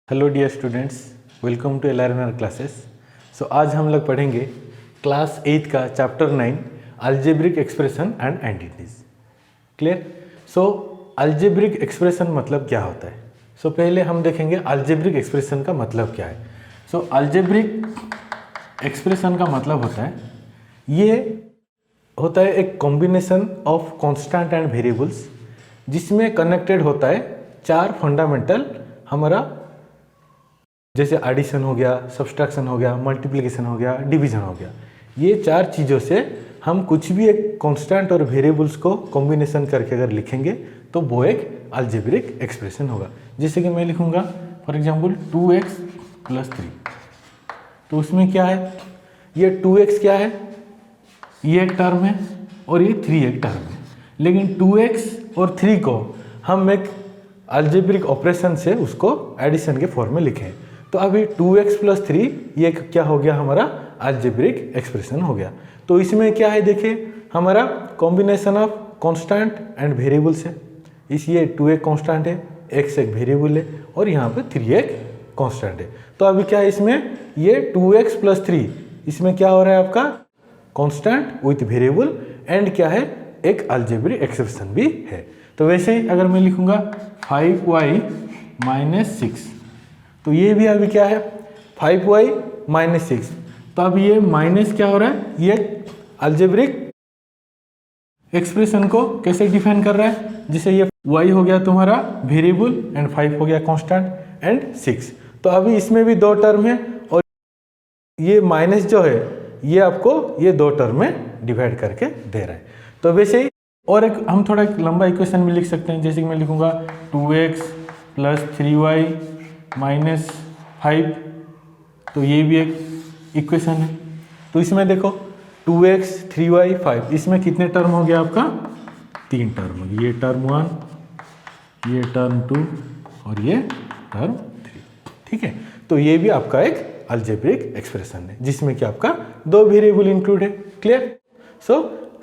Hello dear students, welcome to LRNR classes. So आज हम लोग पढ़ेंगे क्लास 8 का chapter 9 algebraic expression and entities. Clear? So algebraic expression मतलब क्या होता है? सो पहले हम देखेंगे अलजेब्रिक एक्सप्रेशन का मतलब क्या है। सो अलजेब्रिक एक्सप्रेशन का मतलब होता है एक combination of constant and variables जिसमें कनेक्टेड होता है चार फंडामेंटल हमारा, जैसे एडिशन हो गया, सब्सट्रैक्शन हो गया, मल्टीप्लिकेशन हो गया, डिवीजन हो गया। ये चार चीज़ों से हम कुछ भी एक कांस्टेंट और वेरिएबल्स को कॉम्बिनेशन करके अगर लिखेंगे तो वो एक अलजेब्रिक एक्सप्रेशन होगा। जैसे कि मैं लिखूंगा फॉर एग्जांपल 2x + 3, तो उसमें क्या है, ये 2x क्या है, ये एक टर्म है और ये 3 एक टर्म है, लेकिन 2x और 3 को हम एक अलजेब्रिक ऑपरेशन से उसको एडिशन के फॉर्म में लिखें। तो अभी 2x + 3 ये क्या हो गया, हमारा अलजेब्रिक एक्सप्रेशन हो गया। तो इसमें क्या है, देखिए हमारा combination of constant and variables है। ये 2 एक कांस्टेंट है, x एक वेरिएबल है और यहाँ पे 3 एक कांस्टेंट है। तो अभी क्या है इसमें, ये 2x + 3 इसमें क्या हो रहा है आपका कांस्टेंट विथ वेरिएबल एंड क्या है, एक अलजेब्रिक एक्सप्रेशन भी है। तो वैसे ही अगर मैं लिखूंगा 5y - 6, तो ये भी अभी क्या है 5y - 6, तो अब ये माइनस क्या हो रहा है, ये अलजेब्रिक एक्सप्रेशन को कैसे डिफाइन कर रहा है, जैसे ये y हो गया तुम्हारा वेरिएबल एंड 5 हो गया कांस्टेंट एंड 6। तो अभी इसमें भी दो टर्म है और ये माइनस जो है ये आपको ये दो टर्म में डिवाइड करके दे रहा है। तो वैसे ही और एक हम थोड़ा एक लंबा इक्वेशन भी लिख सकते हैं, जैसे कि मैं लिखूंगा 2x + 3y - 5, तो ये भी एक इक्वेशन है। तो इसमें देखो 2x 3y 5, इसमें कितने टर्म हो गया आपका, 3 टर्म हो गया, ये टर्म 1, ये टर्म 2 और ये टर्म 3। ठीक है, तो ये भी आपका एक अलजेब्रिक एक्सप्रेशन है जिसमें कि आपका दो वेरिएबल इंक्लूड है। क्लियर? सो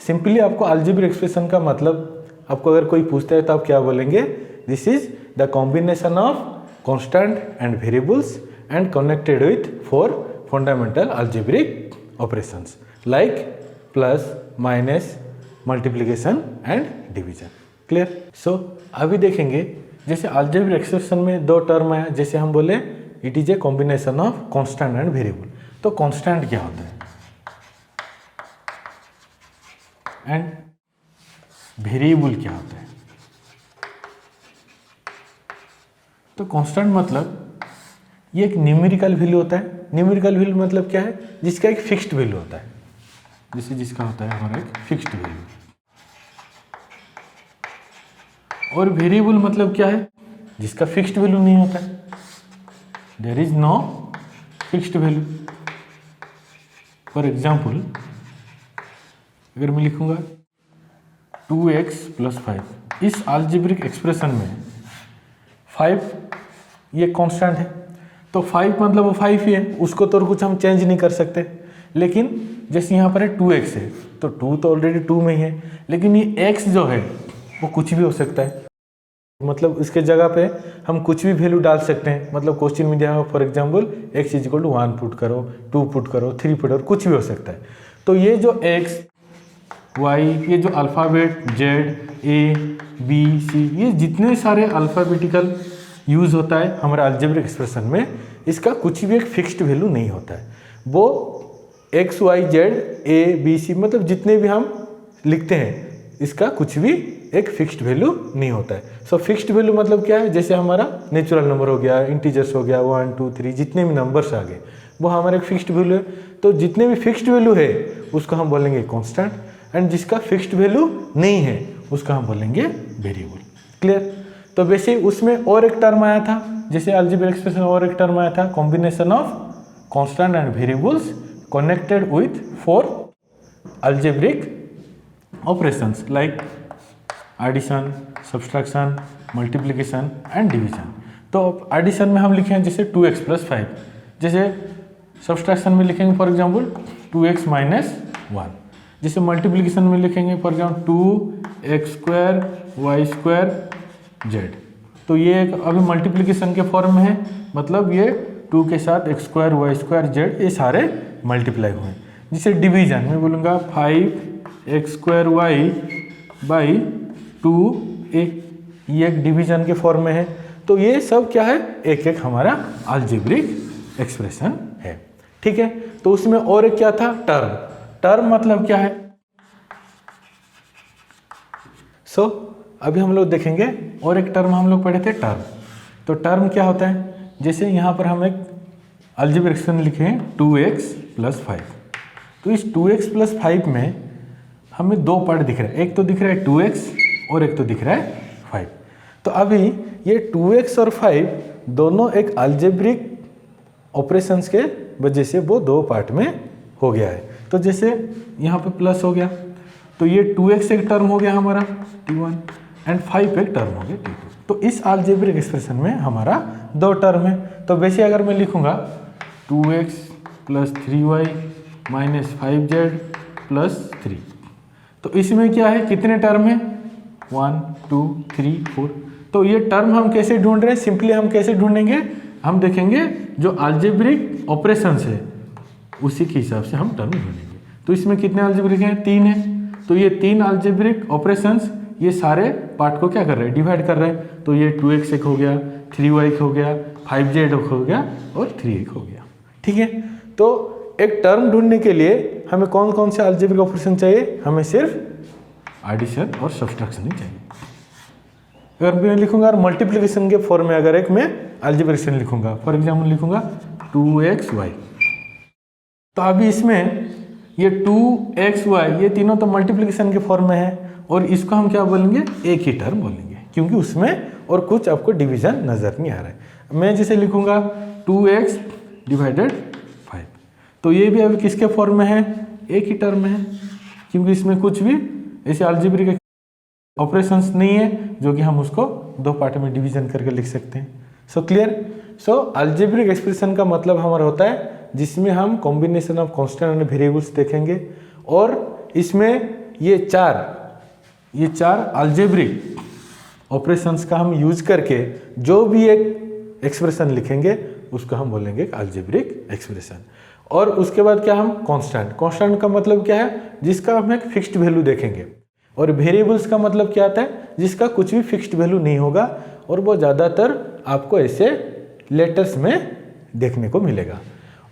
सिंपली आपको अलजेब्रिक एक्सप्रेशन का मतलब आपको अगर कोई पूछता है तो आप क्या बोलेंगे, this is the combination of constant and variables and connected with 4 fundamental algebraic operations like plus, minus, multiplication and division. Clear? So अभी देखेंगे जैसे अलजेब्रिक एक्सप्रेशन में दो टर्म आया, जैसे हम बोले it is a combination of constant and variable. तो कांस्टेंट क्या होता है एंड वेरिएबल क्या होता है? तो कांस्टेंट मतलब ये एक न्यूमेरिकल वैल्यू होता है। न्यूमेरिकल वैल्यू मतलब क्या है, जिसका एक फिक्स्ड वैल्यू होता है, जैसे जिसका होता है हमारा एक फिक्स्ड वैल्यू। और वेरिएबल मतलब क्या है, जिसका फिक्स्ड वैल्यू नहीं होता है, there is no fixed value. For example अगर मैं लिखूंगा 2x + 5, इस अलजेब्रिक एक्सप्रेशन में 5 ये कांस्टेंट है, तो 5 मतलब वो 5 ही है, उसको तो कुछ हम चेंज नहीं कर सकते। लेकिन जैसे यहाँ पर है 2x है, तो 2 तो ऑलरेडी 2 में ही है, लेकिन ये x जो है वो कुछ भी हो सकता है, मतलब इसके जगह पे हम कुछ भी वैल्यू डाल सकते हैं। मतलब क्वेश्चन में दिया हो फॉर एग्जांपल x = 1 पुट करो, 2 पुट करो, 3 पुट करो, कुछ भी हो सकता है। तो ये जो x y, ये जो alphabet z a b c, ये जितने सारे अल्फ़ाबेटिकल यूज़ होता है हमारे अलजेब्रिक एक्सप्रेशन में, इसका कुछ भी एक फिक्स्ड वैल्यू नहीं होता है। वो x y z a b c मतलब जितने भी हम लिखते हैं, इसका कुछ भी एक फिक्स्ड वैल्यू नहीं होता है। सो फिक्स्ड वैल्यू मतलब क्या है, जैसे हमारा नेचुरल नंबर हो गया, इंटीजर्स हो गया, 1 2 3, जितने भी नंबर्स आ गए वो हमारा एक फिक्स्ड वैल्यू है। तो जितने भी फिक्स्ड वैल्यू है उसको हम बोलेंगे कांस्टेंट, एंड जिसका फिक्स्ड वैल्यू नहीं है उसका हम बोलेंगे वेरिएबल। क्लियर? तो वैसे उसमें और एक टर्म आया था, जैसे अलजेब्रिक एक्सप्रेशन और एक टर्म आया था, combination of constant and variables connected with 4 algebraic operations like addition, subtraction, multiplication and division. तो एडिशन में हम लिखेंगे जैसे 2x + 5, जैसे सब्सट्रैक्शन में लिखेंगे फॉर एग्जांपल 2x - 1, जैसे मल्टीप्लिकेशन में लिखेंगे for example 2x² y² z। तो ये एक अभी मल्टीप्लिकेशन के फॉर्म में है, मतलब ये 2 के साथ x square y square z ये सारे मल्टीप्लाई हुए हैं। जिसे डिवीजन में बोलूँगा 5x square Y by 2a, ये एक डिवीजन के फॉर्म में है। तो ये सब क्या है, एक एक हमारा अलजेब्रिक एक्सप्रेशन है। ठीक है, तो उसमें और एक क्या था, टर्म। टर्म मतलब क्या है, अभी हम लोग देखेंगे और एक टर्म हम लोग पढ़े थे, टर्म। तो टर्म क्या होता है, जैसे यहाँ पर हम एक अलजेब्रिक एक्सप्रेशन लिखे हैं 2x + 5। तो इस 2x + 5 में हमें दो पार्ट दिख रहा है, एक तो दिख रहा है 2x और एक तो दिख रहा है 5। तो अभी ये 2x और 5 दोनों एक अलजेब्रिक ऑपरेशंस के वजह से वो दो पार्ट में हो गया है। तो जैसे यहाँ पे प्लस हो गया, तो ये 2x एक टर्म हो गया हमारा t1 एंड 5 एक टर्म हो गया t2। तो इस अलजेब्रिक एक्सप्रेशन में हमारा दो टर्म है। तो वैसे अगर मैं लिखूंगा 2x + 3y - 5z + 3, तो इसमें क्या है, कितने टर्म है, 1 2 3 4। तो ये टर्म हम कैसे ढूंढ रहे हैं, सिंपली हम कैसे ढूंढेंगे, हम देखेंगे जो अलजेब्रिक ऑपरेशंस है उसी के हिसाब से हम टर्म ढूंढेंगे। तो इसमें कितने अलजेब्रिक हैं, 3 है। तो ये 3 अलजेब्रिक ऑपरेशंस ये सारे पार्ट को क्या कर रहे हैं, डिवाइड कर रहे हैं। तो ये 2x एक हो गया, 3y एक हो गया, 5z एक हो गया और 3 एक हो गया। ठीक है, तो एक टर्म ढूंढने के लिए हमें कौन कौन से अलजेब्रिक ऑपरेशन चाहिए, हमें सिर्फ एडिशन और सब्सट्रैक्शन ही चाहिए। अगर मैं लिखूंगा मल्टीप्लिकेशन के फॉर्म में, अगर एक मैं अलजेब्रिक लिखूंगा, फॉर एग्जाम्पल लिखूंगा 2xy, तो अभी इसमें ये 2xy ये तीनों तो मल्टीप्लिकेशन के फॉर्म में है, और इसको हम क्या बोलेंगे, एक ही टर्म बोलेंगे, क्योंकि उसमें और कुछ आपको डिवीजन नजर नहीं आ रहा है। मैं जैसे लिखूंगा 2x / 5, तो ये भी अभी किसके फॉर्म में है, एक ही टर्म है, क्योंकि इसमें कुछ भी ऐसे अलजेब्रिक ऑपरेशंस नहीं है जो कि हम उसको दो पार्ट में डिवीजन करके लिख सकते हैं। So clear. So algebraic expression का मतलब हमारा होता है जिसमें हम combination of constant and variables देखेंगे, और इसमें ये चार अलजेब्रिक ऑपरेशंस का हम यूज करके जो भी एक एक्सप्रेशन लिखेंगे उसको हम बोलेंगे अलजेब्रिक एक्सप्रेशन। और उसके बाद क्या, हम कांस्टेंट का मतलब क्या है, जिसका हम एक फिक्स्ड वैल्यू देखेंगे, और वेरिएबल्स का मतलब क्या आता है, जिसका कुछ भी फिक्स्ड वैल्यू नहीं होगा, और वो ज़्यादातर आपको ऐसे लेटर्स में देखने को मिलेगा।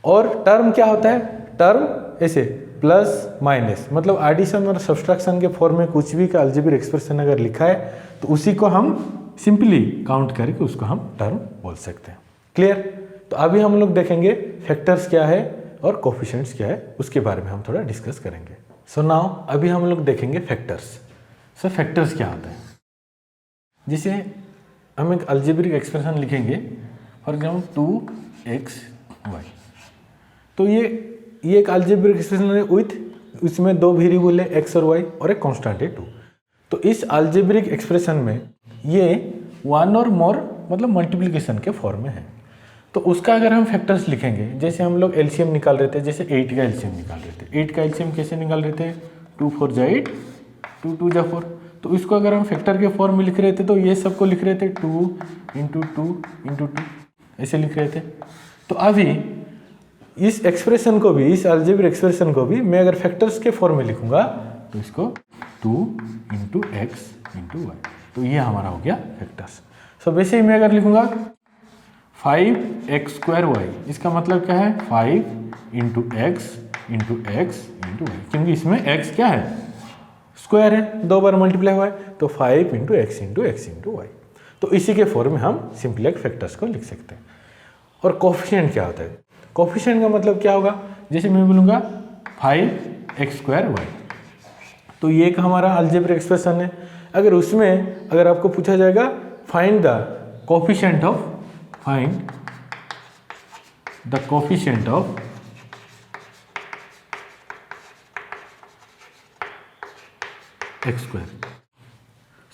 और टर्म क्या होता है, टर्म ऐसे प्लस माइनस, मतलब एडिशन और सब्सट्रैक्शन के फॉर्म में कुछ भी का अलजेब्रिक एक्सप्रेशन अगर लिखा है तो उसी को हम सिंपली काउंट करके उसको हम टर्म बोल सकते हैं। क्लियर। तो अभी हम लोग देखेंगे फैक्टर्स क्या है और कोफिशिएंट्स क्या है, उसके बारे में हम थोड़ा डिस्कस करेंगे। सो नाउ अभी हम लोग देखेंगे फैक्टर्स। सो फैक्टर्स क्या होता है, जैसे हम एक अलजेब्रिक एक्सप्रेशन लिखेंगे, फॉर एग्जाम्पल 2xy, तो ये एक अलजेब्रिक एक्सप्रेशन है विथ उसमें दो वेरिएबल है x और y और एक कांस्टेंट है 2। तो इस अलजेब्रिक एक्सप्रेशन में ये 1 और मोर मतलब मल्टीप्लिकेशन के फॉर्म में है। तो उसका अगर हम फैक्टर्स लिखेंगे, जैसे हम लोग एलसीएम निकाल रहे थे, जैसे 8 का एलसीएम निकाल रहे थे, 8 का एलसीएम कैसे निकाल रहे थे, 2 4 जा 8, 2 2 जा 4। तो इसको अगर हम फैक्टर के फॉर्म में लिख रहे थे तो ये सबको लिख रहे थे 2 × 2 × 2 ऐसे लिख रहे थे। तो अभी इस एक्सप्रेशन को भी, इस अलजेब्रिक एक्सप्रेशन को भी मैं अगर फैक्टर्स के फॉर्म में लिखूंगा तो इसको 2 × x × y, तो ये हमारा हो गया फैक्टर्स। सो वैसे ही मैं अगर लिखूंगा 5x² y, इसका मतलब क्या है 5 × x × x × y, क्योंकि इसमें x क्या है, स्क्वायर है, दो बार मल्टीप्लाई हुआ है, तो 5 × x × x × y। तो इसी के फॉर्म में हम सिंपली एक फैक्टर्स को लिख सकते हैं। और कोफिशिएंट क्या होता है, कोफिशिएंट का मतलब क्या होगा, जैसे मैं बोलूँगा 5x² y, तो ये एक हमारा अलजेब्रिक एक्सप्रेशन है। अगर उसमें अगर आपको पूछा जाएगा find the coefficient of x²,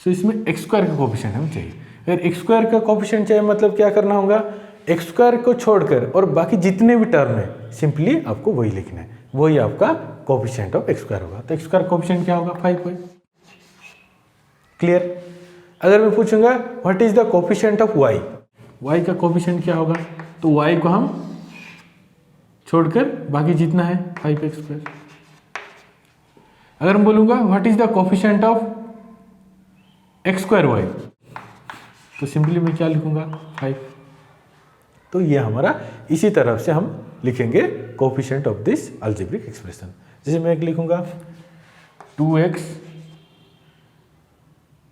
सो इसमें x² का कोफिशिएंट हमें चाहिए। अगर x² का कोफिशिएंट चाहिए मतलब क्या करना होगा, x² को छोड़कर और बाकी जितने भी टर्म है सिंपली आपको वही लिखना है, वही आपका कोफिशिएंट ऑफ x² होगा। तो x² कोफिशिएंट क्या होगा, 5 होगा। क्लियर। अगर मैं पूछूंगा what is the coefficient of y, y का कोफिशिएंट क्या होगा, तो y को हम छोड़कर बाकी जितना है 5x²। अगर मैं बोलूँगा what is the coefficient of x²y, तो सिंपली मैं क्या लिखूंगा 5। तो ये हमारा इसी तरह से हम लिखेंगे coefficient of this algebraic expression. जैसे मैं एक लिखूंगा 2x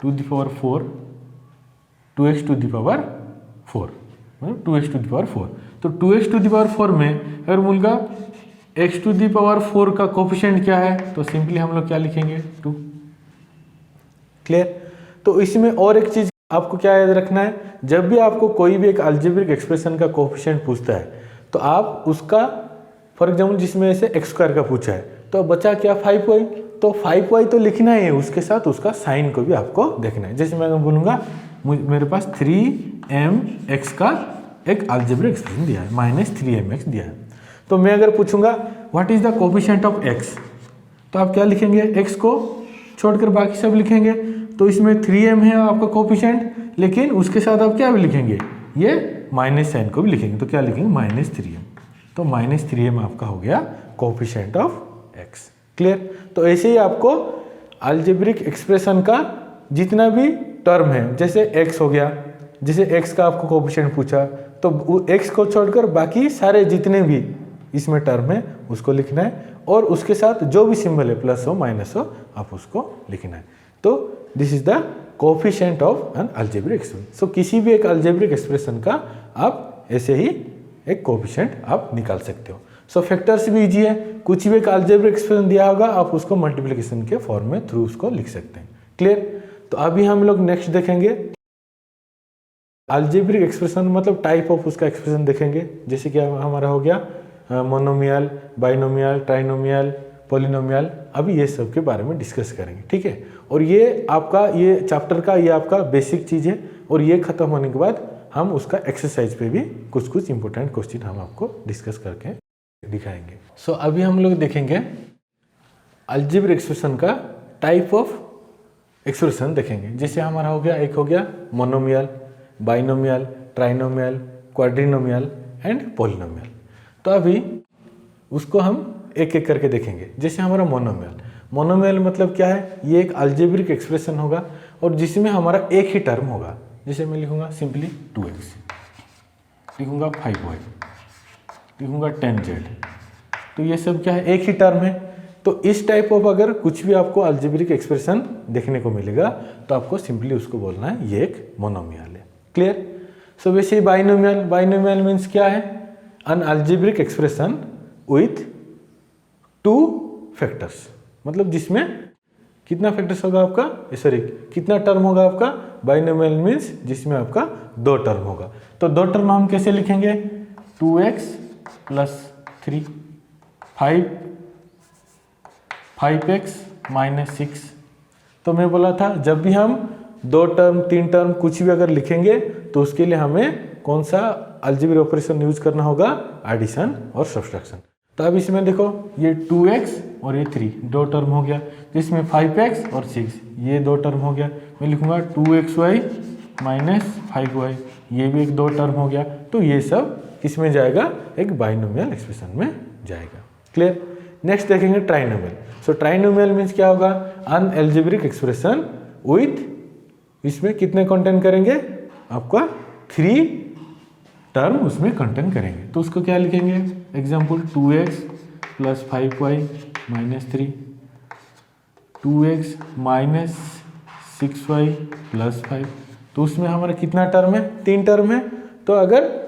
to the power 4, 2x to the power 4, मतलब 2x टू द पावर 4। तो 2x टू द पावर 4 में अगर बोलूँगा x टू द पावर 4 का कोफिशिएंट क्या है, तो सिंपली हम लोग क्या लिखेंगे 2। क्लियर। तो इसमें और एक चीज आपको क्या याद रखना है, जब भी आपको कोई भी एक अलजेब्रिक एक्सप्रेशन का कोफिशिएंट पूछता है तो आप उसका, फॉर एग्जाम्पल जिसमें से x² का पूछा है तो बचा क्या 5y, तो 5y तो लिखना ही है, उसके साथ उसका साइन को भी आपको देखना है। जैसे मैं बोलूँगा मेरे पास 3mx का एक अलजेब्रिक एक्सप्रेशन दिया है, -3mx दिया है। तो मैं अगर पूछूंगा what is the coefficient of x, तो आप क्या लिखेंगे, x को छोड़कर बाकी सब लिखेंगे। तो इसमें 3m है आपका कोफिशिएंट, लेकिन उसके साथ आप क्या भी लिखेंगे, ये माइनस साइन को भी लिखेंगे। तो क्या लिखेंगे -3m, तो -3m आपका हो गया कोफिशिएंट ऑफ x। क्लियर। तो ऐसे ही आपको अलजेब्रिक एक्सप्रेशन का जितना भी टर्म है, जैसे x हो गया, जैसे x का आपको कोफिशिएंट पूछा तो x को छोड़कर बाकी सारे जितने भी इसमें टर्म है उसको लिखना है, और उसके साथ जो भी सिंबल है प्लस हो माइनस हो आप उसको लिखना है। तो this is the coefficient of an algebraic expression. So किसी भी एक अलजेब्रिक एक्सप्रेशन का आप ऐसे ही एक कोफिशिएंट आप निकाल सकते हो। सो फैक्टर्स भी इजी है, कुछ भी एक अलजेब्रिक एक्सप्रेशन दिया होगा आप उसको मल्टीप्लिकेशन के फॉर्म में थ्रू उसको लिख सकते हैं। क्लियर। तो अभी हम लोग नेक्स्ट देखेंगे अलजेब्रिक एक्सप्रेशन, मतलब टाइप ऑफ उसका एक्सप्रेशन देखेंगे। जैसे कि हमारा हो गया मोनोमियल, बाइनोमियल, ट्राइनोमियल, पॉलिनोमियल, अभी ये सब के बारे में डिस्कस करेंगे। ठीक है। और ये आपका ये चैप्टर का ये आपका बेसिक चीज़ है, और ये खत्म होने के बाद हम उसका एक्सरसाइज पे भी कुछ कुछ इंपॉर्टेंट क्वेश्चन हम आपको डिस्कस करके दिखाएंगे। सो अभी हम लोग देखेंगे अलजेब्रिक एक्सप्रेशन का टाइप ऑफ एक्सप्रेशन देखेंगे। जैसे हमारा हो गया, एक हो गया monomial, binomial, trinomial, quadrinomial and polynomial. तो अभी उसको हम एक एक करके देखेंगे। जैसे हमारा मोनोमियल, मोनोमियल मतलब क्या है, ये एक अलजेब्रिक एक्सप्रेशन होगा और जिसमें हमारा एक ही टर्म होगा। जैसे मैं लिखूंगा सिंपली 2x, लिखूंगा 5y, लिखूंगा 10z। तो ये सब क्या है, एक ही टर्म है। तो इस टाइप ऑफ अगर कुछ भी आपको अलजेब्रिक एक्सप्रेशन देखने को मिलेगा तो आपको सिंपली उसको बोलना है ये एक मोनोमियल है। क्लियर। सो वैसे बाइनोमियल, बाइनोमियल मीन्स क्या है, अन अलजेब्रिक एक्सप्रेशन विथ 2 फैक्टर्स, मतलब जिसमें कितना फैक्टर्स होगा आपका, सॉरी कितना टर्म होगा आपका, बाइनोमियल मीन्स जिसमें आपका 2 टर्म होगा। तो 2 टर्म हम कैसे लिखेंगे, 2x + 3, 5x - 6। तो मैं बोला था जब भी हम 2 टर्म 3 टर्म कुछ भी अगर लिखेंगे तो उसके लिए हमें कौन सा अलजेब्रिक ऑपरेशन यूज करना होगा, एडिशन और सब्ट्रैक्शन। तो अब इसमें देखो ये 2x और ये 3 2 टर्म हो गया, जिसमें 5x और 6 ये 2 टर्म हो गया। मैं लिखूंगा 2xy - 5y, ये भी एक 2 टर्म हो गया। तो ये सब किस में जाएगा, एक बाइनोमियल एक्सप्रेशन में जाएगा। क्लियर। नेक्स्ट देखेंगे ट्राइनोमियल। सो ट्राइनोमियल मीन्स क्या होगा, अन अलजेब्रिक एक्सप्रेशन विथ, इसमें कितने कंटेंट करेंगे, आपका 3 टर्म उसमें कंटेंट करेंगे। तो उसको क्या लिखेंगे, example 2x + 5y - 3, 2x - 6y + 5। तो उसमें हमारा कितना टर्म है, 3 टर्म है। तो अगर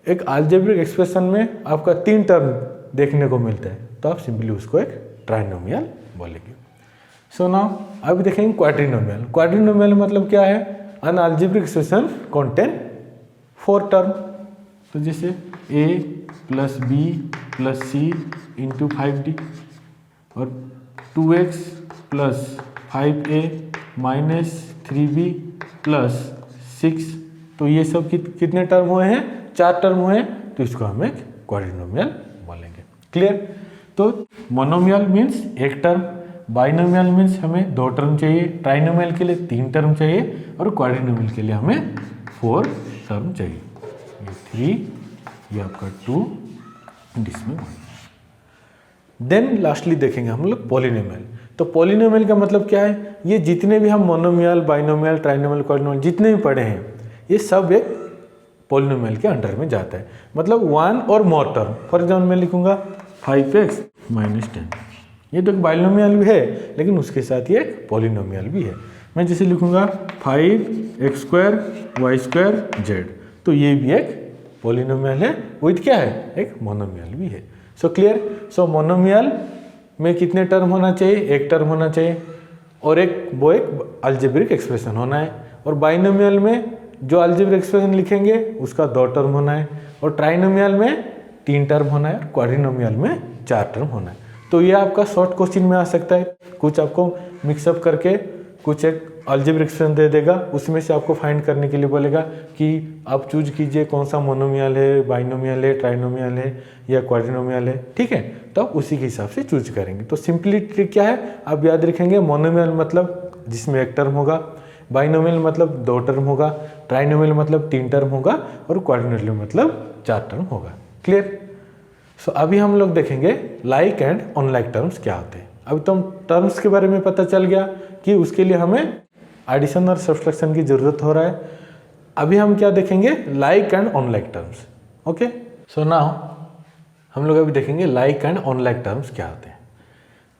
एक अलजेब्रिक एक्सप्रेशन में आपका 3 टर्म देखने को मिलता है तो आप सिंपली उसको एक ट्राइनोमियल बोलेंगे। सो नाउ अभी देखेंगे क्वाड्रिनोमियल। क्वाड्रिनोमियल मतलब क्या है, अन अलजेब्रिक एक्सप्रेशन कंटेन 4 टर्म। तो जैसे a + b + c × 5d, और 2x + 5a - 3b + 6। तो ये सब कितने टर्म हुए हैं, 4 टर्म हुए हैं। तो इसको हम एक क्वाड्रिनोमियल बोलेंगे। क्लियर। तो मोनोमियल मीन्स एक टर्म, बाइनोमियल मीन्स हमें 2 टर्म चाहिए, ट्राइनोमियल के लिए 3 टर्म चाहिए, और क्वाड्रिनोमियल के लिए हमें 4 टर्म चाहिए। 3, ये आपका 2 एंड इसमें 1। देन लास्टली देखेंगे हम लोग पॉलिनोमियल। तो पॉलिनोमियल का मतलब क्या है, ये जितने भी हम मोनोमियल, बाइनोमियल, ट्राइनोमियल, क्वाड्रिनोमियल जितने भी पढ़े हैं ये सब एक पॉलिनोमियल के अंडर में जाता है। मतलब 1 और मोर टर्म। फॉर एग्जाम्पल मैं लिखूंगा 5x - 10। ये तो एक बाइनोमियल भी है लेकिन उसके साथ ये एक पॉलिनोमियल भी है। मैं जैसे लिखूंगा 5x² y² z, तो ये भी एक पॉलिनोमियल है विथ क्या है, एक मोनोमियल भी है। सो क्लियर। सो मोनोमियल में कितने टर्म होना चाहिए, एक टर्म होना चाहिए और एक अलजेब्रिक एक्सप्रेशन होना है। और बाइनोमियल में जो अलजेब्रिक एक्सप्रेशन लिखेंगे उसका 2 टर्म होना है, और ट्राइनोमियल में 3 टर्म होना है, क्वाड्रिनोमियल में 4 टर्म होना है। तो ये आपका शॉर्ट क्वेश्चन में आ सकता है, कुछ आपको मिक्सअप करके कुछ एक अलजेब्रिक एक्सप्रेशन दे देगा, उसमें से आपको फाइंड करने के लिए बोलेगा कि आप चूज कीजिए कौन सा मोनोमियल है, बाइनोमियल है, ट्राइनोमियल है या क्वाड्रिनोमियल है। ठीक है, तो आप उसी के हिसाब से चूज करेंगे। तो सिंपली ट्रिक क्या है, आप याद रखेंगे मोनोमियल मतलब जिसमें एक टर्म होगा, बाइनोमियल मतलब 2 टर्म होगा, ट्राइनोमियल मतलब 3 टर्म होगा और क्वाड्रिनोमियल मतलब 4 टर्म होगा। क्लियर। सो अभी हम लोग देखेंगे लाइक एंड अनलाइक टर्म्स क्या होते हैं। अभी तो टर्म्स के बारे में पता चल गया कि उसके लिए हमें एडिशन और सब्सट्रैक्शन की जरूरत हो रहा है। अभी हम क्या देखेंगे, like and unlike terms. Okay, so now हम लोग अभी देखेंगे लाइक एंड अनलाइक टर्म्स क्या होते हैं।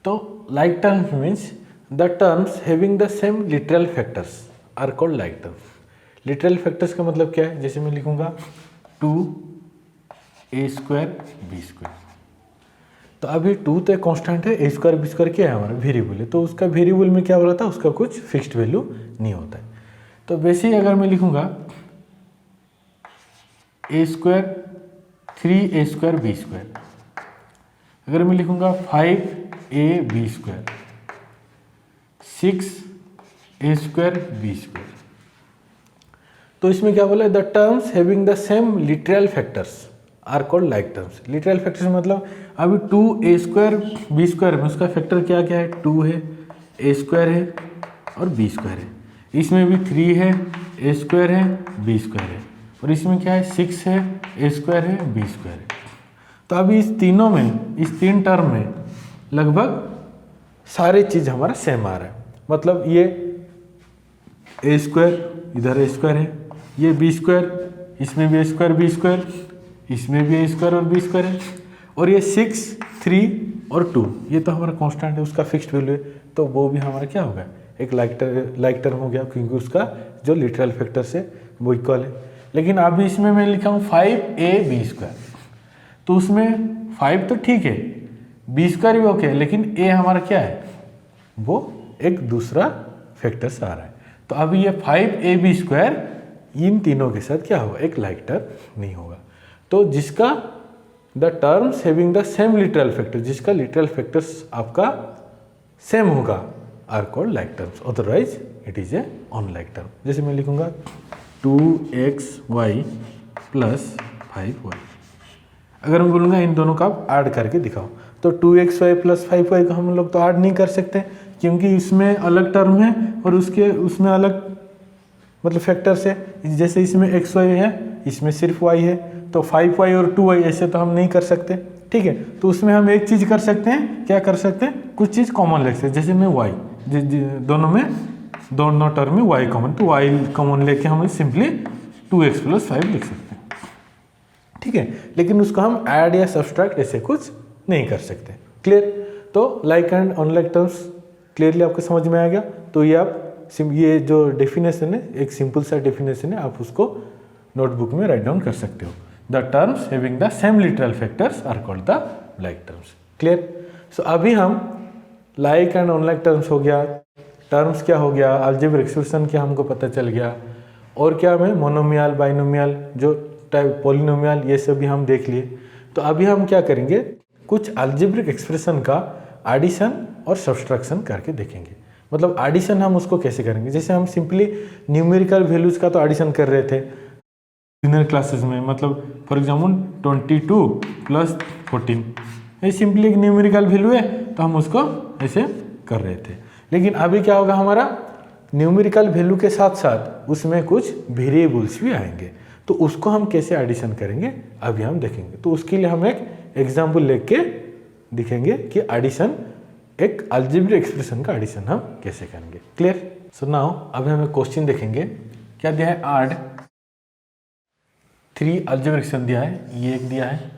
तो like terms means the terms having the same literal factors are called like terms. Literal factors का मतलब क्या है, जैसे मैं लिखूंगा 2a² b²। तो अभी 2 तो एक कांस्टेंट है, a² b² क्या है हमारा वेरिएबल है, तो उसका वेरिएबल में क्या हो रहा था, उसका कुछ फिक्स्ड वैल्यू नहीं होता है। तो वैसे ही अगर मैं लिखूंगा a² 3a² b², अगर मैं लिखूंगा 5ab² 6a² b², तो इसमें क्या बोला है, the terms having the same literal factors are called like terms. Literal factors मतलब अभी 2a² b² में उसका फैक्टर क्या क्या है, 2 है, a² है और b² है। इसमें भी 3 है, a² है, b² है, और इसमें क्या है 6 है, a² है, b² है। तो अभी इस तीनों में, इस 3 टर्म में लगभग सारे चीज़ हमारा सेम आ रहा है। मतलब ये a², इधर a² है, ये b², इसमें भी a² b², इसमें भी a² और b² है, और ये 6, 3 और 2 ये तो हमारा कांस्टेंट है, उसका फिक्स्ड वैल्यू है, तो वो भी हमारा क्या होगा, एक लाइक टर्म हो गया, क्योंकि उसका जो लिटरल फैक्टर्स है वो इक्वल है। लेकिन अभी इसमें मैं लिखा हूँ 5ab², तो उसमें 5 तो ठीक है, b² भी ओके है, लेकिन a हमारा क्या है, वो एक दूसरा फैक्टर्स आ रहा है। तो अभी ये 5ab² इन तीनों के साथ क्या होगा, एक लाइक टर्म नहीं होगा। तो जिसका the terms having the same literal factor, जिसका लिटरल फैक्टर्स आपका सेम होगा are called like terms, otherwise it is a unlike term. जैसे मैं लिखूंगा 2xy + 5y, अगर मैं बोलूँगा इन दोनों का आप ऐड करके दिखाओ, तो 2xy + 5y को हम लोग तो ऐड नहीं कर सकते, क्योंकि इसमें अलग टर्म है और उसमें अलग मतलब फैक्टर्स है। जैसे इसमें xy है, इसमें सिर्फ y है, तो 5y और 2y ऐसे तो हम नहीं कर सकते। ठीक है, तो उसमें हम एक चीज़ कर सकते हैं, क्या कर सकते हैं, कुछ चीज़ कॉमन ले सकते हैं। जैसे मैं y, दोनों टर्म में y कॉमन, तो y कॉमन लेके हम सिंपली 2x + 5 लिख सकते हैं। ठीक है, लेकिन उसको हम ऐड या सब्सट्रैक्ट ऐसे कुछ नहीं कर सकते। क्लियर। तो like and unlike terms clearly आपको समझ में आ गया। तो ये जो डेफिनेशन है, एक सिंपल सा डेफिनेशन है, आप उसको नोटबुक में राइट डाउन कर सकते हो। The terms having the same literal factors are called the like terms. Clear. So अभी हम लाइक एंड अनलाइक टर्म्स हो गया, टर्म्स क्या हो गया, अलजेब्रिक एक्सप्रेशन क्या हमको पता चल गया, और क्या हमें मोनोमियल, बाइनोमियल, जो टाइप पॉलिनोमियल, ये सब भी हम देख लिए। तो अभी हम क्या करेंगे, कुछ अलजेब्रिक एक्सप्रेशन का एडिशन और सब्सट्रैक्शन करके देखेंगे। मतलब एडिशन हम उसको कैसे करेंगे, जैसे हम सिंपली न्यूमेरिकल वैल्यूज का तो एडिशन कर रहे थे जूनियर क्लासेस में। मतलब फॉर एग्जाम्पल 22 + 14, ये सिंपली एक न्यूमेरिकल वैल्यू है, तो हम उसको ऐसे कर रहे थे। लेकिन अभी क्या होगा, हमारा न्यूमेरिकल वैल्यू के साथ साथ उसमें कुछ वेरिएबल्स भी आएंगे। तो उसको हम कैसे एडिशन करेंगे अभी हम देखेंगे। तो उसके लिए हम एक एग्जाम्पल लेके दिखेंगे कि एडिशन, एक अलजेब्रिक एक्सप्रेशन का एडिशन हम कैसे करेंगे। क्लियर? सो नाउ अभी हम एक क्वेश्चन देखेंगे। क्या दिया है? ऐड 3 अलजेब्रिक एक्सप्रेशन दिया है। ये एक दिया है,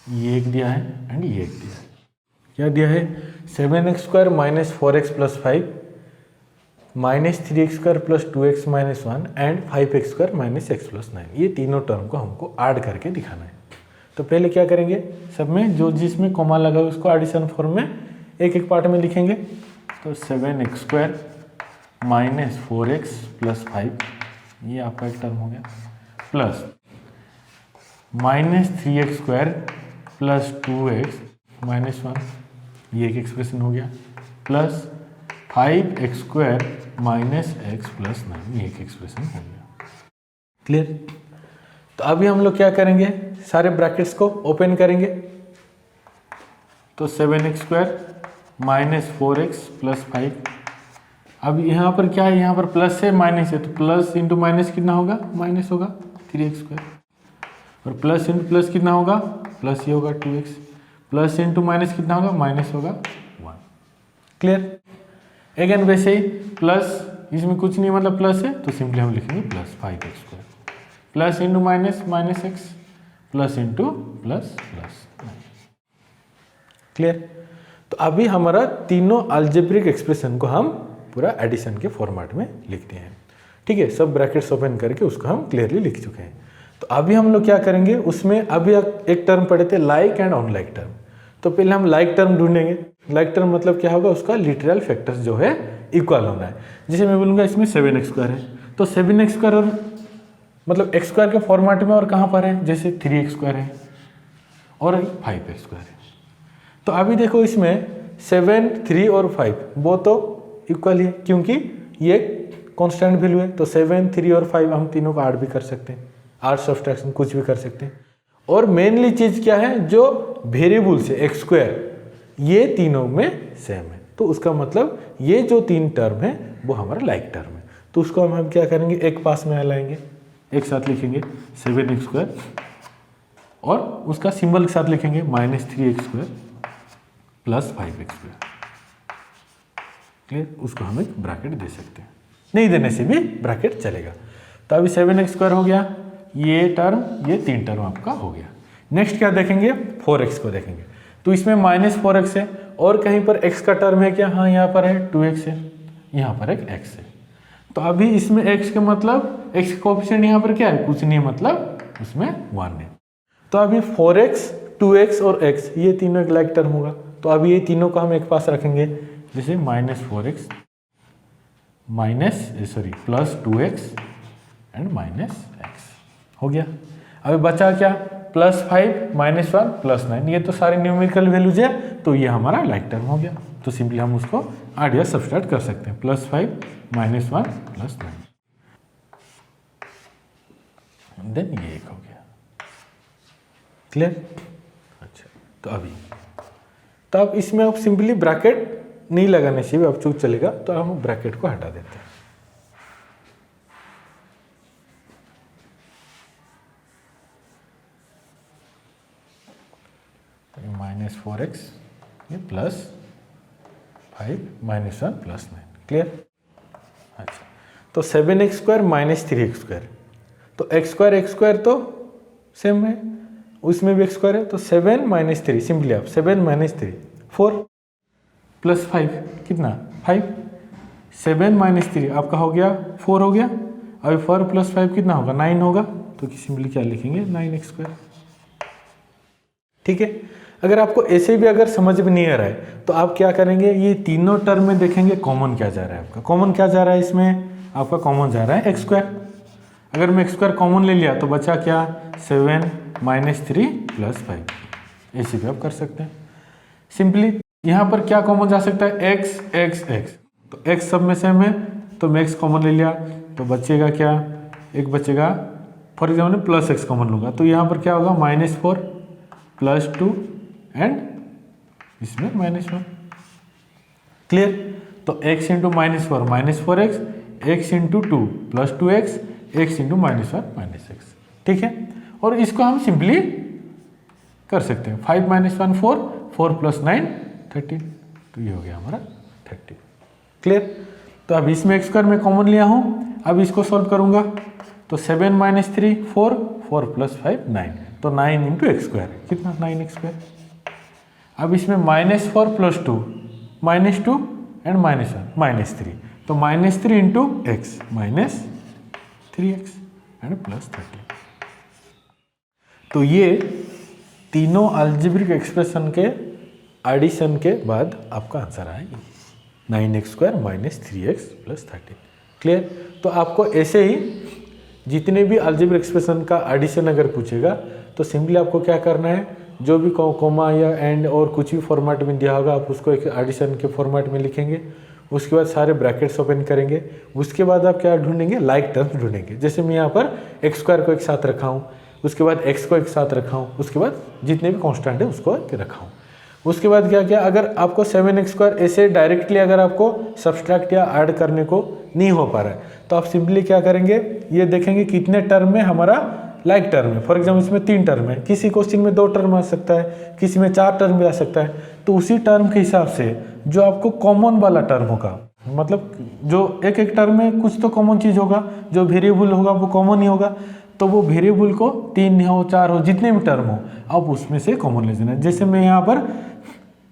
ये एक दिया है एंड ये एक दिया है। क्या दिया है? 7x² minus 4x plus 5 minus 3x² plus 2x minus 1 and 5x² minus x plus 9। ये तीनों टर्म को हमको ऐड करके दिखाना है। तो पहले क्या करेंगे, सब में जो जिसमें कॉमा लगा है उसको एडिशन फॉर्म में एक एक पार्ट में लिखेंगे। तो 7x² माइनस 4x प्लस 5, ये आपका एक टर्म हो गया, plus minus 3x² plus 2x minus 1, ये एक एक्सप्रेशन हो गया, plus 5x² minus x plus 9, ये एक एक्सप्रेशन हो गया। क्लियर? तो अभी हम लोग क्या करेंगे, सारे ब्रैकेट्स को ओपन करेंगे। तो 7x² माइनस 4x प्लस 5, अब यहाँ पर क्या है, यहाँ पर प्लस है माइनस है, तो प्लस इंटू माइनस कितना होगा, माइनस होगा 3x², और प्लस इंटू प्लस कितना होगा, प्लस ये होगा 2x, प्लस इंटू माइनस कितना होगा, माइनस होगा 1। क्लियर? अगेन वैसे ही प्लस, इसमें कुछ नहीं मतलब प्लस है, तो सिंपली हम लिखेंगे plus 5x², plus into minus minus x, plus into plus plus. Clear? तो अभी हमारा तीनों अलजेब्रिक एक्सप्रेशन को हम पूरा एडिशन के फॉर्मेट में लिखते हैं। ठीक है, सब ब्रैकेट्स ओपन करके उसको हम क्लियरली लिख चुके हैं। तो अभी हम लोग क्या करेंगे, उसमें अभी एक टर्म पढ़े थे, लाइक एंड अनलाइक टर्म। तो पहले हम लाइक टर्म ढूंढेंगे। लाइक टर्म मतलब क्या होगा, उसका लिटरल फैक्टर्स जो है इक्वल होना है। जैसे मैं बोलूँगा इसमें 7x² है, तो 7x² और मतलब x² के फॉर्मेट में और कहाँ पर है, जैसे 3x² है और 5x² है। तो अभी देखो इसमें 7, 3 और 5 वो तो इक्वल ही है, क्योंकि ये कांस्टेंट वैल्यू है। तो 7, 3 और 5 हम तीनों को ऐड भी कर सकते हैं, ऐड सब्सट्रैक्शन कुछ भी कर सकते हैं। और मेनली चीज़ क्या है, जो वेरिएबल्स है x², ये तीनों में सेम है। तो उसका मतलब ये जो 3 टर्म है वो हमारा लाइक टर्म है। तो उसको हम क्या करेंगे, एक पास में लाएंगे, एक साथ लिखेंगे 7x² और उसका सिंबल के साथ लिखेंगे minus 3x² plus 5x²। Clear? उसको हम एक ब्रैकेट दे सकते हैं, नहीं देने से भी ब्रैकेट चलेगा। तो अभी 7x² हो गया, ये टर्म, ये 3 टर्म आपका हो गया। नेक्स्ट क्या देखेंगे, 4x को देखेंगे। तो इसमें माइनस 4x है और कहीं पर x का टर्म है क्या, हाँ यहाँ पर है 2x है, यहाँ पर एक x है। तो अभी इसमें x का मतलब x का कोएफिशिएंट यहाँ पर क्या है, कुछ नहीं है, मतलब उसमें 1 है। तो अभी 4x, 2x और x ये तीनों एक लाइक टर्म होगा। तो अभी ये तीनों को हम एक पास रखेंगे, जैसे minus 4x plus 2x and minus x हो गया। अभी बचा क्या, प्लस 5 माइनस 1 प्लस 9, ये तो सारे न्यूमेरिकल वैल्यूज है, तो ये हमारा लाइक टर्म हो गया। तो सिंपली हम उसको ऐड या सब्सट्रैक्ट कर सकते हैं, प्लस 5 माइनस 1 प्लस 9, देन ये एक हो गया। क्लियर? अच्छा, तो अभी तो अब इसमें आप सिंपली ब्रैकेट नहीं लगाने से भी अब चूक चलेगा, तो हम ब्रैकेट को हटा देते हैं। माइनस 4x ये प्लस 5 माइनस 1 प्लस 9। क्लियर? अच्छा, तो 7x² माइनस 3x², तो x² तो सेम है, उसमें भी x² है, तो 7 माइनस 3, सिंपली आप 7 माइनस 3 4 प्लस 5 कितना 5, 7 माइनस 3 आपका हो गया 4 हो गया। अभी 4 प्लस 5 कितना होगा, 9 होगा। तो सिंपली क्या लिखेंगे, 9x²। ठीक है? अगर आपको ऐसे भी अगर समझ में नहीं आ रहा है तो आप क्या करेंगे, ये तीनों टर्म में देखेंगे कॉमन क्या जा रहा है आपका। कॉमन क्या जा रहा है इसमें, आपका कॉमन जा रहा है x²। अगर मैं x² कॉमन ले लिया तो बचा क्या, 7 माइनस 3 प्लस 5, ऐसे भी आप कर सकते हैं। सिंपली यहाँ पर क्या कॉमन जा सकता है, x x x, तो x सब में सेम है, तो मैं x कॉमन ले लिया, तो बचेगा क्या, एक बचेगा, for example plus x common लूँगा, तो यहाँ पर क्या होगा, माइनस 4 प्लस 2 एंड इसमें माइनस 1। क्लियर? तो x into minus 4 minus 4x, x into 2 plus 2x, x into -1 -x, ठीक है। और इसको हम सिंपली कर सकते हैं, 5 - 1 4, 4 + 9 13, तो ये हो गया हमारा 30। क्लियर। तो अब इसमें x स्क्वायर मैं कॉमन लिया हूँ, अब इसको सॉल्व करूँगा तो 7 - 3 4, 4 + 5 9, तो 9 इंटू एक्स स्क्वायर, कितना 9x²। अब इसमें -4 + 2 -2 एंड -1 -3, तो -3 इंटू एक्स -3x एंड +30। तो ये तीनों अलजेब्रिक एक्सप्रेशन के एडिशन के बाद आपका आंसर आएगा 9x² - 3x + 13। क्लियर। तो आपको ऐसे ही जितने भी अलजेब्रिक एक्सप्रेशन का एडिशन अगर पूछेगा तो सिंपली आपको क्या करना है, जो भी कोमा या एंड और कुछ भी फॉर्मेट में दिया होगा आप उसको एक एडिशन के फॉर्मेट में लिखेंगे, उसके बाद सारे ब्रैकेट्स ओपन करेंगे, उसके बाद आप क्या ढूंढेंगे, लाइक टर्म्स ढूंढेंगे। जैसे मैं यहाँ पर x² को एक साथ रखा हूँ, उसके बाद x को एक साथ रखा हूँ, उसके बाद जितने भी कांस्टेंट है उसको रखा हूँ। उसके बाद क्या किया, अगर आपको 7x² ऐसे डायरेक्टली अगर आपको सब्सट्रैक्ट या ऐड करने को नहीं हो पा रहा है तो आप सिंपली क्या करेंगे, ये देखेंगे कितने टर्म में हमारा लाइक टर्म है। फॉर एग्जाम्पल इसमें 3 टर्म है, किसी क्वेश्चन में 2 टर्म आ सकता है, किसी में 4 टर्म भी आ सकता है, तो उसी टर्म के हिसाब से जो आपको कॉमन वाला टर्म होगा, मतलब जो एक एक टर्म में कुछ तो कॉमन चीज़ होगा, जो वेरिएबल होगा वो कॉमन ही होगा, तो वो वेरिएबल को 3 हो 4 हो जितने भी टर्म हो आप उसमें से कॉमन ले लेना। जैसे मैं यहाँ पर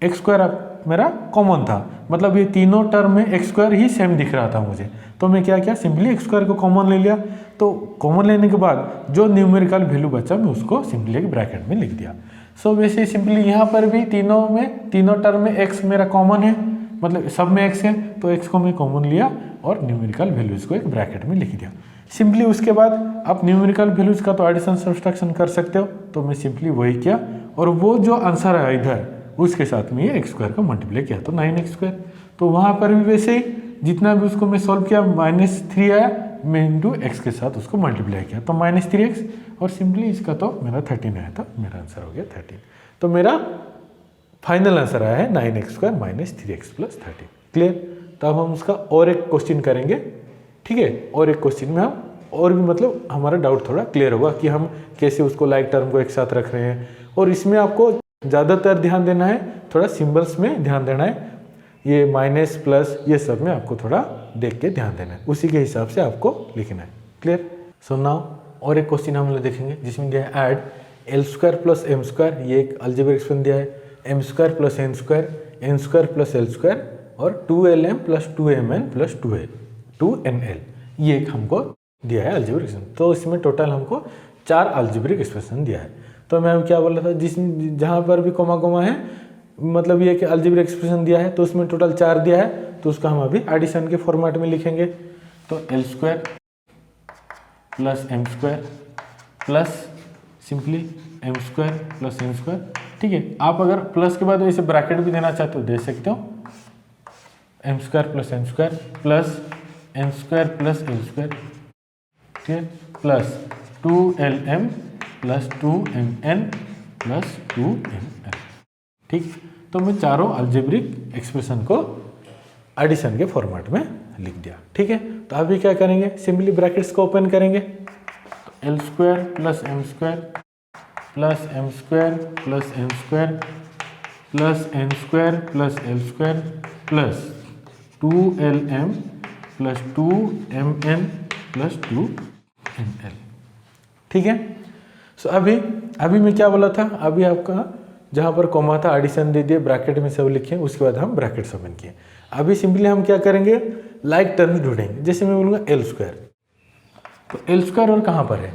x² मेरा कॉमन था, मतलब ये तीनों टर्म में x² ही सेम दिख रहा था मुझे, तो मैं क्या किया, सिंपली x² को कॉमन ले लिया। तो कॉमन लेने के बाद जो न्यूमेरिकल वैल्यू बचा मैं उसको सिंपली एक ब्रैकेट में लिख दिया। सो वैसे सिंपली यहाँ पर भी तीनों टर्म में x मेरा कॉमन है, मतलब सब में x है, तो x को मैं कॉमन लिया और न्यूमेरिकल वैल्यूज़ को एक ब्रैकेट में लिख दिया। सिंपली उसके बाद आप न्यूमेरिकल वैल्यूज़ का तो एडिशन सब्सट्रैक्शन कर सकते हो, तो मैं सिंपली वही किया और वो जो आंसर है इधर उसके साथ में ये x² को मल्टीप्लाई किया तो 9x²। तो वहाँ पर भी वैसे ही जितना भी उसको मैं सॉल्व किया -3 आया, मैं इंटू x के साथ उसको मल्टीप्लाई किया तो -3x, और सिंपली इसका तो मेरा 13 आया था, मेरा आंसर हो गया 13। तो मेरा फाइनल आंसर आया है 9x² - 3x + 13। क्लियर। तो अब हम उसका और एक क्वेश्चन करेंगे, ठीक है। और एक क्वेश्चन में हम और भी मतलब हमारा डाउट थोड़ा क्लियर होगा कि हम कैसे उसको लाइक टर्म को एक साथ रख रहे हैं। और इसमें आपको ज़्यादातर ध्यान देना है, थोड़ा सिंबल्स में ध्यान देना है, ये माइनस प्लस ये सब में आपको थोड़ा देख के ध्यान देना है, उसी के हिसाब से आपको लिखना है। क्लियर। सो नाउ और एक क्वेश्चन हम लोग देखेंगे जिसमें दिया है ऐड l² + m², ये एक अलजेब्रिक एक्सप्रेशन दिया है, m² + n², n² + l² और 2lm + 2mn + 2nl, ये एक हमको दिया है अलजेब्रिक एक्सप्रेशन। तो इसमें टोटल हमको 4 अलजेब्रिक एक्सप्रेशन दिया है। तो मैं क्या बोल रहा था, जिसमें जहाँ पर भी कोमा है, मतलब ये कि अलजेब्रिक एक्सप्रेशन दिया है तो उसमें टोटल 4 दिया है, तो उसका हम अभी एडिशन के फॉर्मेट में लिखेंगे। तो l² + m² plus simply m² + n², ठीक है। आप अगर प्लस के बाद ऐसे ब्रैकेट भी देना चाहते हो दे सकते हो, m² + n² plus n² + l², ठीक है, प्लस 2lm + 2mn + 2ml, ठीक। तो मैं चारों अलजेब्रिक एक्सप्रेशन को एडिशन के फॉर्मेट में लिख दिया, ठीक है। तो अभी क्या करेंगे, सिंपली ब्रैकेट्स को ओपन करेंगे, तो l² + m² plus m² + n² plus n² + l² plus 2lm + 2mn + 2ml, ठीक है। सो अभी मैं क्या बोला था, अभी आपका जहाँ पर कोमा था एडिशन दे दिए, ब्रैकेट में सब लिखे, उसके बाद हम ब्रैकेट्स ओपन किए। अभी सिंपली हम क्या करेंगे, लाइक टर्म्स ढूंढेंगे। जैसे मैं बोलूँगा l², तो l² और कहाँ पर है,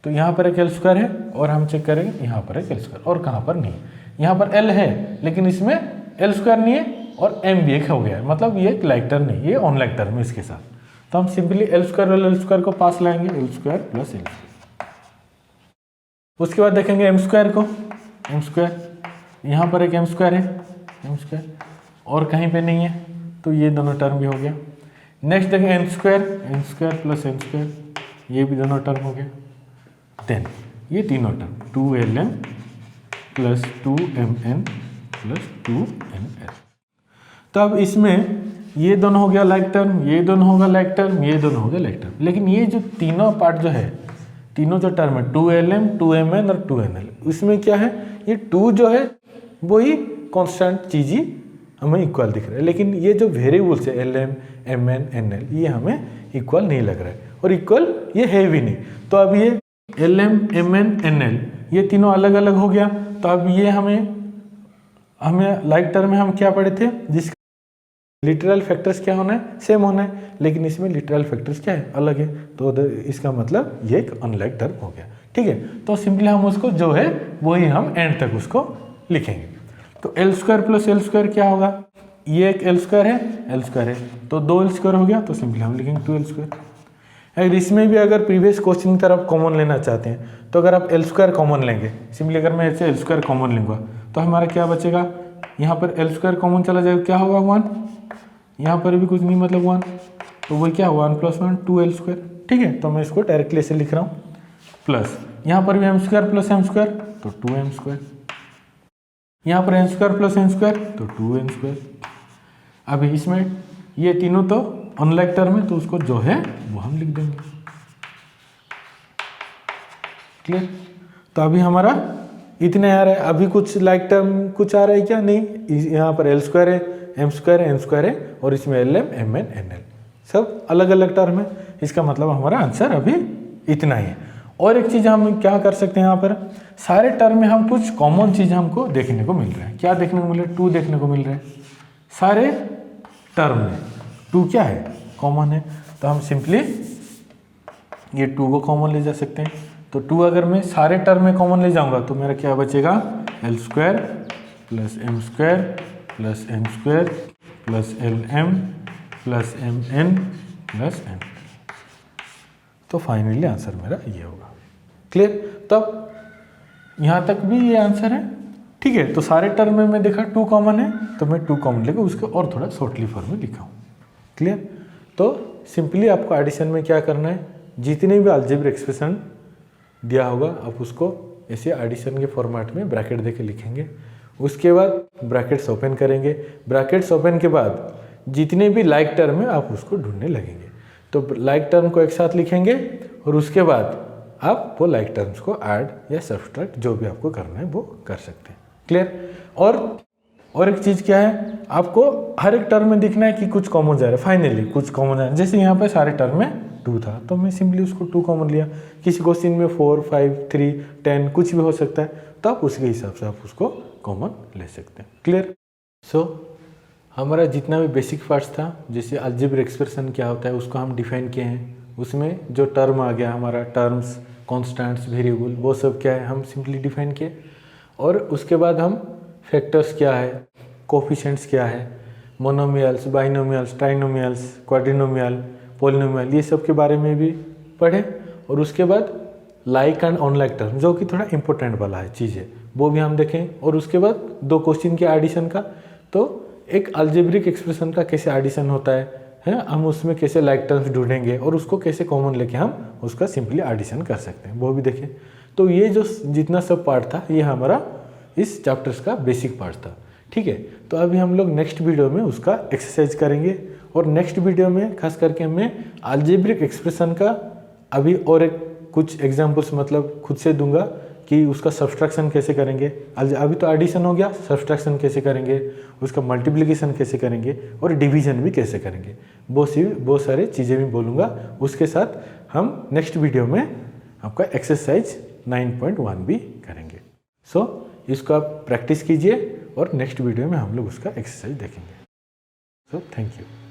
तो यहाँ पर एक l² है और हम चेक करेंगे यहाँ पर एक l² और कहाँ पर नहीं, यहाँ पर l है लेकिन इसमें l² नहीं है और m भी एक हो गया है, मतलब ये एक लाइक टर्म नहीं, ये ऑन लाइक टर्म है इसके साथ। तो हम सिंपली l² और l² को पास लाएंगे, l² + l²। उसके बाद देखेंगे m² को, m², यहाँ पर एक m² है, m² और कहीं पे नहीं है, तो ये दोनों टर्म भी हो गया। नेक्स्ट देखेंगे n² + n², ये भी दोनों टर्म हो गया। देन ये तीनों टर्म 2lm + 2mn + 2nl। तो अब इसमें ये दोनों हो गया लाइक टर्म, ये दोनों होगा लाइक टर्म, ये दोनों हो गया लाइक टर्म। लेकिन ये जो तीनों पार्ट जो है, तीनों जो टर्म है 2lm 2mn और 2nl, इसमें क्या है, ये 2 जो है वही कांस्टेंट चीज ही हमें इक्वल दिख रहा है, लेकिन ये जो वेरिएबल्स है lm mn nl ये हमें इक्वल नहीं लग रहा है, और इक्वल ये है भी नहीं। तो अब ये lm mn nl ये तीनों अलग अलग हो गया। तो अब ये हमें लाइक टर्म में हम क्या पढ़े थे, जिसका लिटरल फैक्टर्स क्या होना है, सेम होना है, लेकिन इसमें लिटरल फैक्टर्स क्या है, अलग है। तो इसका मतलब ये एक अनलाइक टर्म हो गया। ठीक है, तो सिंपली हम उसको जो है वही हम एंड तक उसको लिखेंगे। तो L² प्लस L² क्या होगा, ये एक L² है, तो 2L² हो गया, तो सिंपली हम लिखेंगे 2L²। अगर इसमें भी अगर प्रीवियस क्वेश्चन की तरफ कॉमन लेना चाहते हैं, तो अगर आप L² कॉमन लेंगे, सिंपली अगर मैं ऐसे L² कॉमन लूँगा तो हमारा क्या बचेगा, यहाँ पर L² कॉमन चला जाएगा, क्या होगा 1, यहाँ पर भी कुछ नहीं मतलब 1, तो वही क्या 1 + 1 2L²। ठीक है, तो मैं इसको डायरेक्टली ऐसे लिख रहा हूँ, प्लस यहाँ पर भी m² प्लस m², तो 2m², यहाँ पर n² प्लस n², तो 2n²। अभी इसमें ये तीनों तो अनलाइक टर्म है, तो उसको जो है वो हम लिख देंगे। क्लियर, तो अभी हमारा इतने आ रहा है। अभी कुछ लाइक टर्म कुछ आ रहा है क्या, नहीं, यहाँ पर L² है, m² है, n² है, और इसमें lm mn nl सब अलग अलग टर्म है। इसका मतलब हमारा आंसर अभी इतना ही है। और एक चीज़ हम क्या कर सकते हैं, यहाँ पर सारे टर्म में हम कुछ कॉमन चीज़ हमको देखने को मिल रहा है। क्या देखने को मिल रहा है, 2 देखने को मिल रहा है सारे टर्म में। 2 क्या है, कॉमन है, तो हम सिंपली ये 2 को कॉमन ले जा सकते हैं। तो 2 अगर मैं सारे टर्म में कॉमन ले जाऊंगा तो मेरा क्या बचेगा, L² plus m² plus n² plus lm plus mn plus n। तो फाइनली आंसर मेरा ये होगा। क्लियर, तब यहाँ तक भी ये आंसर है। ठीक है, तो सारे टर्म में मैं देखा 2 कॉमन है, तो मैं 2 कॉमन लेकर उसको और थोड़ा शॉर्टली फॉर्म में लिखा हूँ। क्लियर, तो सिंपली आपको एडिशन में क्या करना है, जितने भी अलजेब्रिक एक्सप्रेशन दिया होगा आप उसको ऐसे एडिशन के फॉर्मेट में ब्रैकेट देके लिखेंगे। उसके बाद ब्रैकेट्स ओपन करेंगे, ब्रैकेट्स ओपन के बाद जितने भी लाइक टर्म है आप उसको ढूंढने लगेंगे। तो लाइक टर्म को एक साथ लिखेंगे और उसके बाद आप वो लाइक टर्म्स को ऐड या सब्सट्रैक्ट जो भी आपको करना है वो कर सकते हैं। क्लियर, और एक चीज़ क्या है, आपको हर एक टर्म में दिखना है कि कुछ कॉमन जा रहा है, फाइनली कुछ कॉमन जा रहा है। जैसे यहाँ पे सारे टर्म में 2 था, तो मैं सिंपली उसको 2 कॉमन लिया। किसी क्वेश्चन में 4 5 3 10 कुछ भी हो सकता है, तो आप उसके हिसाब से आप उसको कॉमन ले सकते हैं। क्लियर, सो हमारा जितना भी बेसिक पार्ट्स था, जैसे अलजेब्रिक एक्सप्रेशन क्या होता है उसको हम डिफाइन किए हैं। उसमें जो टर्म आ गया हमारा, टर्म्स, कॉन्स्टेंट्स, वेरिएबल, वो सब क्या है हम सिंपली डिफाइन किए। और उसके बाद हम फैक्टर्स क्या है, कोफिशिएंट्स क्या है, मोनोमियल्स, बाइनोमियल्स, ट्राइनोमियल्स, क्वाड्रिनोमियल, पॉलिनोमियल, ये सब के बारे में भी पढ़े। और उसके बाद लाइक एंड अनलाइक टर्म जो कि थोड़ा इंपॉर्टेंट वाला है चीज़ है, वो भी हम देखें। और उसके बाद 2 क्वेश्चन के एडिशन का, तो एक अलजेब्रिक एक्सप्रेशन का कैसे एडिशन होता है हम उसमें कैसे लाइक टर्म्स ढूंढेंगे और उसको कैसे कॉमन लेके हम उसका सिंपली एडिशन कर सकते हैं, वो भी देखें। तो ये जो जितना सब पार्ट था ये हमारा इस चैप्टर्स का बेसिक पार्ट था। ठीक है, तो अभी हम लोग नेक्स्ट वीडियो में उसका एक्सरसाइज करेंगे। और नेक्स्ट वीडियो में खास करके मैं अलजेब्रिक एक्सप्रेशन का अभी और एक कुछ एग्जाम्पल्स मतलब खुद से दूंगा कि उसका सब्सट्रैक्शन कैसे करेंगे। अभी तो एडिशन हो गया, सब्सट्रैक्शन कैसे करेंगे, उसका मल्टीप्लिकेशन कैसे करेंगे और डिवीजन भी कैसे करेंगे, बहुत सारे चीज़ें भी बोलूँगा। उसके साथ हम नेक्स्ट वीडियो में आपका एक्सरसाइज 9.1 भी करेंगे। सो इसको आप प्रैक्टिस कीजिए और नेक्स्ट वीडियो में हम लोग उसका एक्सरसाइज देखेंगे। So thank you.